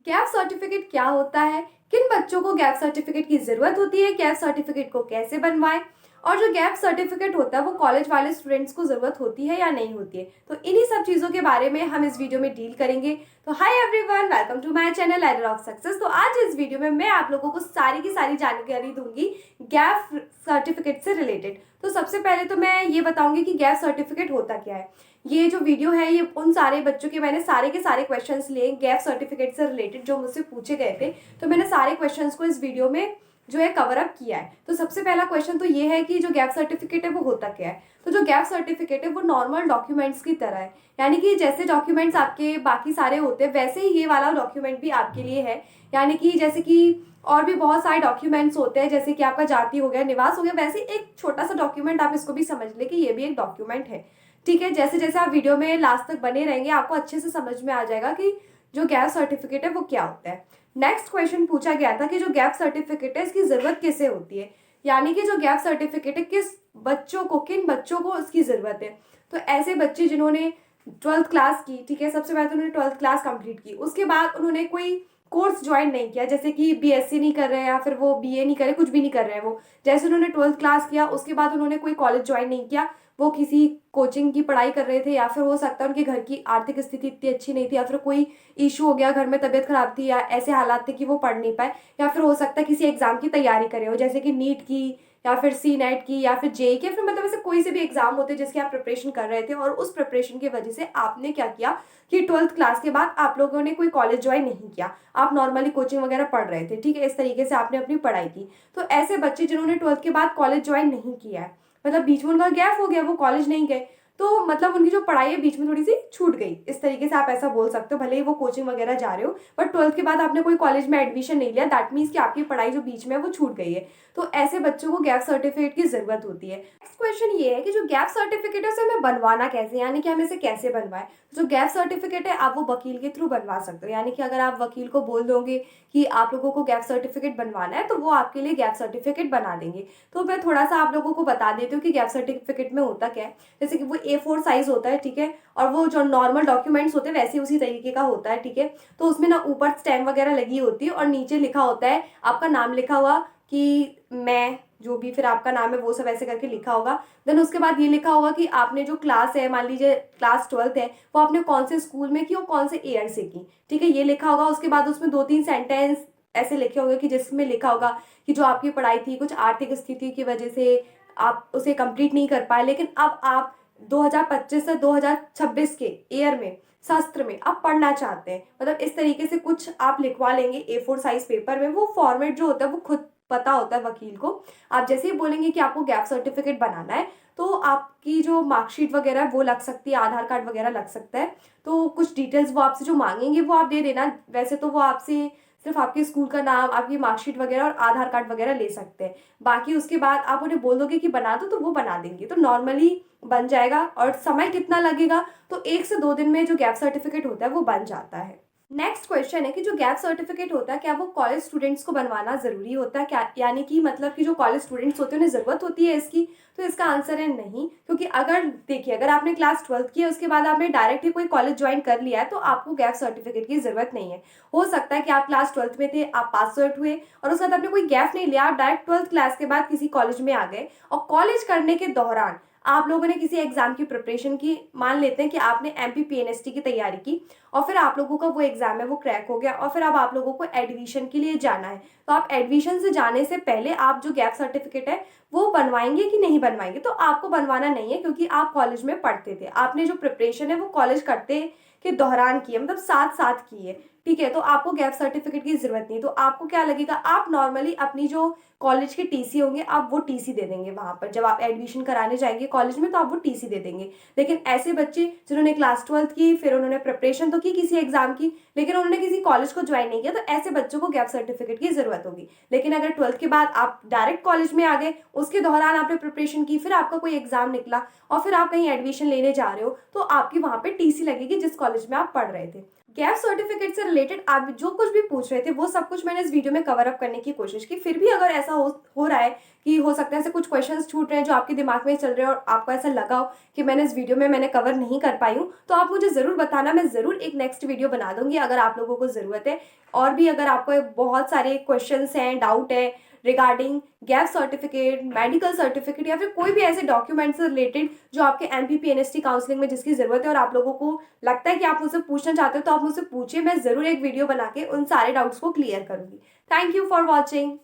Gap certificate क्या होता है, किन बच्चों को गैप सर्टिफिकेट की ज़रूरत होती है, गैप सर्टिफिकेट को कैसे बनवाएं, और जो गैप सर्टिफिकेट होता है वो कॉलेज वाले स्टूडेंट्स को ज़रूरत होती है या नहीं होती है, तो इन्हीं सब चीज़ों के बारे में हम इस वीडियो में डील करेंगे। तो hi everyone, welcome to my channel ladder of success. तो आज इस वीडियो में मैं आप लोगों को सारी की सारी जानकारी दूंगी गैप सर्टिफिकेट से रिलेटेड। तो सबसे पहले तो मैं ये बताऊंगी कि गैप सर्टिफिकेट होता क्या है। ये जो वीडियो है ये उन सारे बच्चों के मैंने सारे के सारे क्वेश्चंस लिए गैप सर्टिफिकेट से रिलेटेड जो मुझसे पूछे गए थे। तो मैंने सारे क्वेश्चंस को इस वीडियो में जो है कवर अप किया है। तो सबसे पहला क्वेश्चन तो ये है कि जो गैप सर्टिफिकेट है वो होता क्या है। तो जो गैप सर्टिफिकेट है वो नॉर्मल डॉक्यूमेंट्स की तरह है, यानी कि जैसे डॉक्यूमेंट्स आपके बाकी सारे होते हैं वैसे ही ये वाला डॉक्यूमेंट भी आपके लिए है। यानी कि जैसे कि और भी बहुत सारे डॉक्यूमेंट्स होते हैं, जैसे कि आपका जाति हो गया, निवास हो गया, वैसे एक छोटा सा डॉक्यूमेंट आप इसको भी समझ ले कि ये भी एक डॉक्यूमेंट है। ठीक है, जैसे जैसे आप वीडियो में लास्ट तक बने रहेंगे आपको अच्छे से समझ में आ जाएगा कि जो गैप सर्टिफिकेट है वो क्या होता है। नेक्स्ट क्वेश्चन पूछा गया था कि जो गैप सर्टिफिकेट है इसकी जरूरत किसे होती है, यानी कि जो गैप सर्टिफिकेट है किस बच्चों को, किन बच्चों को इसकी जरूरत है। तो ऐसे बच्चे जिन्होंने 12th क्लास की, ठीक है, सबसे पहले तो उन्होंने 12th क्लास कंप्लीट की, उसके बाद उन्होंने कोई कोर्स ज्वाइन नहीं किया, जैसे कि बीएससी नहीं कर रहे हैं या फिर वो बीए नहीं कर रहे, कुछ भी नहीं कर रहे हैं वो। जैसे उन्होंने 12th क्लास किया उसके बाद उन्होंने कोई कॉलेज ज्वाइन नहीं किया, वो किसी कोचिंग की पढ़ाई कर रहे थे, या फिर हो सकता है उनके घर की आर्थिक स्थिति इतनी अच्छी नहीं थी, या फिर कोई इशू हो गया, घर में तबीयत खराब थी, या ऐसे हालात थे कि वो पढ़ नहीं पाए, या फिर हो सकता है किसी एग्जाम की तैयारी करे हो, जैसे कि नीट की या फिर सी नेट की या फिर जेई की, या फिर मतलब ऐसे कोई से भी एग्जाम होते हैं जिसकी आप प्रिपरेशन कर रहे थे, और उस प्रिपरेशन की वजह से आपने क्या किया कि 12th क्लास के बाद आप लोगों ने कोई कॉलेज ज्वाइन नहीं किया, आप नॉर्मली कोचिंग वगैरह पढ़ रहे थे, ठीक है, इस तरीके से आपने अपनी पढ़ाई की। तो ऐसे बच्चे जिन्होंने 12th के बाद कॉलेज ज्वाइन नहीं किया है, मतलब बीच में उनका गैप हो गया, वो कॉलेज नहीं गए, तो मतलब उनकी जो पढ़ाई है बीच में थोड़ी सी छूट गई, इस तरीके से आप ऐसा बोल सकते हो। भले ही वो कोचिंग वगैरह जा रहे हो बट 12th के बाद आपने कोई कॉलेज में एडमिशन नहीं लिया, दैट मीन्स कि आपकी पढ़ाई जो बीच में है वो छूट गई है। तो ऐसे बच्चों को गैप सर्टिफिकेट की जरूरत होती है। नेक्स्ट क्वेश्चन ये है कि जो गैप सर्टिफिकेट है उसे हमें बनवाना कैसे, यानी कि हम इसे कैसे बनवाएं। जो गैप सर्टिफिकेट है आप वो वकील के थ्रू बनवा सकते हो, यानी कि अगर आप वकील को बोल दोगे कि आप लोगों को गैप सर्टिफिकेट बनवाना है तो वो आपके लिए गैप सर्टिफिकेट बना देंगे। तो मैं थोड़ा सा आप लोगों को बता देती हूँ कि गैप सर्टिफिकेट में होता क्या है। जैसे कि वो A4 साइज होता है, ठीक है, और वो जो नॉर्मल डॉक्यूमेंट्स होते हैं वैसे उसी तरीके का होता है, ठीक है। तो उसमें ना ऊपर स्टैम्प वगैरह लगी होती है और नीचे लिखा होता है आपका नाम लिखा हुआ कि मैं जो भी फिर आपका नाम है वो सब ऐसे करके लिखा होगा। देन उसके बाद ये लिखा होगा कि आपने जो क्लास है, मान लीजिए क्लास 12th है, वो आपने कौन से स्कूल में की और कौन से ईयर से की, ठीक है, ये लिखा होगा। उसके बाद उसमें 2-3 सेंटेंस ऐसे लिखे होंगे कि जिसमें लिखा होगा कि जो आपकी पढ़ाई थी कुछ आर्थिक स्थिति की वजह से आप उसे कंप्लीट नहीं कर पाए, लेकिन अब आप 2025 से 2026 के ईयर में शास्त्र में आप पढ़ना चाहते हैं, मतलब इस तरीके से कुछ आप लिखवा लेंगे A4 साइज पेपर में। वो फॉर्मेट जो होता है वो खुद पता होता है वकील को। आप जैसे ही बोलेंगे कि आपको गैप सर्टिफिकेट बनाना है तो आपकी जो मार्कशीट वगैरह है वो लग सकती है, आधार कार्ड वगैरह लग सकता है। तो कुछ डिटेल्स वो आपसे जो मांगेंगे वो आप दे देना। वैसे तो वो आपसे सिर्फ आपके स्कूल का नाम, आपकी मार्कशीट वगैरह और आधार कार्ड वगैरह ले सकते हैं। बाकी उसके बाद आप उन्हें बोल दोगे कि बना दो तो वो बना देंगे, तो नॉर्मली बन जाएगा। और समय कितना लगेगा, तो 1 से 2 दिन में जो गैप सर्टिफिकेट होता है वो बन जाता है। नेक्स्ट क्वेश्चन है कि जो गैप सर्टिफिकेट होता है क्या वो कॉलेज स्टूडेंट्स को बनवाना जरूरी होता है क्या, यानी कि मतलब कि जो कॉलेज स्टूडेंट्स होते हैं उन्हें जरूरत होती है इसकी। तो इसका आंसर है नहीं, क्योंकि अगर देखिए अगर आपने क्लास 12th की है उसके बाद आपने डायरेक्ट ही कोई कॉलेज ज्वाइन कर लिया है तो आपको गैप सर्टिफिकेट की जरूरत नहीं है। हो सकता है कि आप क्लास 12th में थे, आप पास आउट हुए और उसके बाद आपने कोई गैप नहीं लिया, आप डायरेक्ट 12th क्लास के बाद किसी कॉलेज में आ गए, और कॉलेज करने के दौरान आप लोगों ने किसी एग्जाम की प्रिपरेशन की, मान लेते हैं कि आपने MPPNST की तैयारी की और फिर आप लोगों का वो एग्जाम है वो क्रैक हो गया, और फिर अब आप लोगों को एडमिशन के लिए जाना है। तो आप एडमिशन से जाने से पहले आप जो गैप सर्टिफिकेट है वो बनवाएंगे कि नहीं बनवाएंगे, तो आपको बनवाना नहीं है, क्योंकि आप कॉलेज में पढ़ते थे, आपने जो प्रिपरेशन है वो कॉलेज करते के दौरान की है, मतलब साथ साथ की है, ठीक है। तो आपको गैप सर्टिफिकेट की जरूरत नहीं। तो आपको क्या लगेगा, आप नॉर्मली अपनी जो कॉलेज के टीसी होंगे आप वो टीसी दे देंगे वहां पर, जब आप एडमिशन कराने जाएंगे कॉलेज में तो आप वो टीसी दे देंगे। लेकिन ऐसे बच्चे जिन्होंने क्लास 12th की, फिर उन्होंने प्रिपरेशन तो की किसी एग्जाम की, लेकिन उन्होंने किसी कॉलेज को ज्वाइन नहीं किया, तो ऐसे बच्चों को गैप सर्टिफिकेट की जरूरत होगी। लेकिन अगर 12th के बाद आप डायरेक्ट कॉलेज में आ गए, उसके दौरान आपने प्रिपरेशन की, फिर आपका कोई एग्जाम निकला और फिर आप कहीं एडमिशन लेने जा रहे हो, तो आपकी वहां पे टीसी लगेगी जिस कॉलेज में आप पढ़ रहे थे। गैप सर्टिफिकेट से रिलेटेड आप जो कुछ भी पूछ रहे थे वो सब कुछ मैंने इस वीडियो में कवर अप करने की कोशिश की। फिर भी अगर ऐसा हो रहा है कि हो सकता है ऐसे कुछ क्वेश्चंस छूट रहे हैं जो आपके दिमाग में चल रहे हैं और आपको ऐसा लगा हो कि मैंने इस वीडियो में मैंने कवर नहीं कर पाई हूँ, तो आप मुझे ज़रूर बताना, मैं ज़रूर एक नेक्स्ट वीडियो बना दूंगी अगर आप लोगों को ज़रूरत है। और भी अगर आपको बहुत सारे क्वेश्चंस हैं, डाउट है regarding gap certificate, medical certificate या फिर कोई भी ऐसे डॉक्यूमेंट से रिलेटेड जो आपके एमपीपी एनएसटी काउंसलिंग में जिसकी ज़रूरत है और आप लोगों को लगता है कि आप मुझसे पूछना चाहते हो, तो आप मुझसे पूछिए, मैं ज़रूर एक वीडियो बना के उन सारे डाउट्स को क्लियर करूंगी। Thank you for watching.